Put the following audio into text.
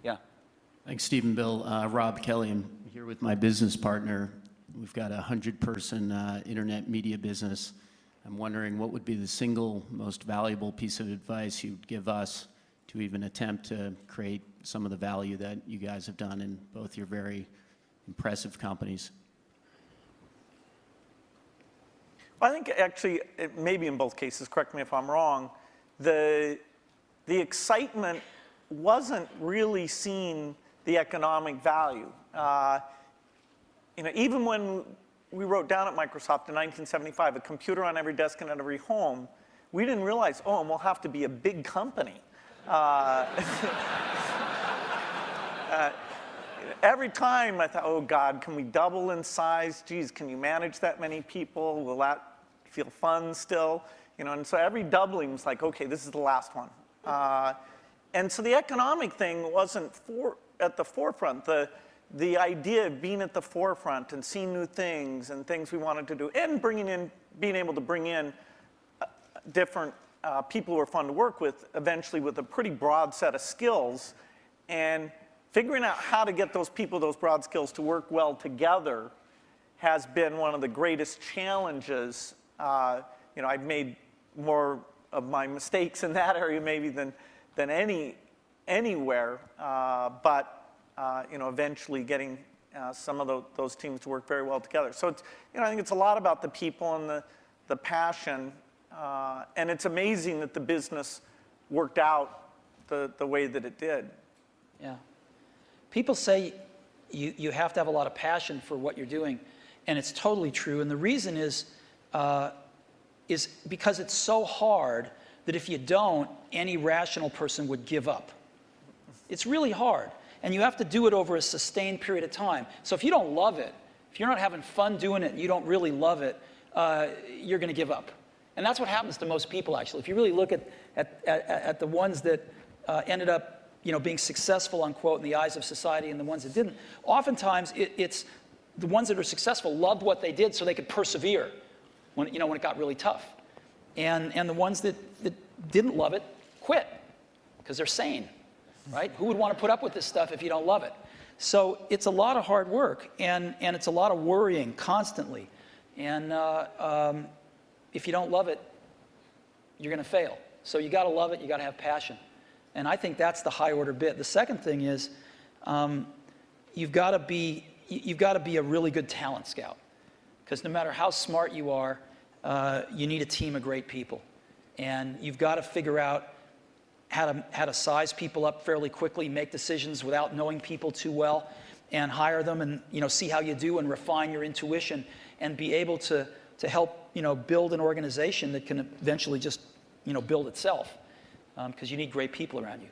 Yeah. Thanks, Stephen, Bill. Rob Kelly. I'm here with my business partner. We've got a 100-person internet media business. I'm wondering what would be the single most valuable piece of advice you'd give us to even attempt to create some of the value that you guys have done in both your very impressive companies. I think actually, maybe in both cases, correct me if I'm wrong, the excitement wasn't really seeing the economic value. Even when we wrote down at Microsoft in 1975, a computer on every desk and at every home, we didn't realize, oh, and we'll have to be a big company. Every time I thought, oh God, can we double in size? Geez, can you manage that many people? Will that feel fun still? And so every doubling was like, okay, this is the last one. And so the economic thing wasn't at the forefront. The idea of being at the forefront and seeing new things and things we wanted to do, and being able to bring in different people who are fun to work with, eventually with a pretty broad set of skills, and figuring out how to get those people, those broad skills, to work well together has been one of the greatest challenges. I've made more of my mistakes in that area maybe than anywhere, but eventually getting some of those teams to work very well together. So it's, I think it's a lot about the people and the passion, and it's amazing that the business worked out the way that it did. Yeah. People say you have to have a lot of passion for what you're doing, and it's totally true. And the reason is because it's so hard that if you don't, any rational person would give up. It's really hard. And you have to do it over a sustained period of time. So if you don't love it, if you're not having fun doing it and you don't really love it, you're going to give up. And that's what happens to most people, actually. If you really look at the ones that ended up being successful, unquote, in the eyes of society and the ones that didn't, oftentimes it's the ones that are successful loved what they did so they could persevere when it got really tough. And the ones that didn't love it quit because they're sane. Right? Who would want to put up with this stuff if you don't love it? So it's a lot of hard work, and it's a lot of worrying constantly. And if you don't love it, you're going to fail. So you got to love it. You got to have passion. And I think that's the high order bit. The second thing is you've got to be a really good talent scout, because no matter how smart you are, you need a team of great people, and you've got to figure out how to size people up fairly quickly, make decisions without knowing people too well, and hire them, and see how you do and refine your intuition, and be able to help build an organization that can eventually just build itself, because you need great people around you.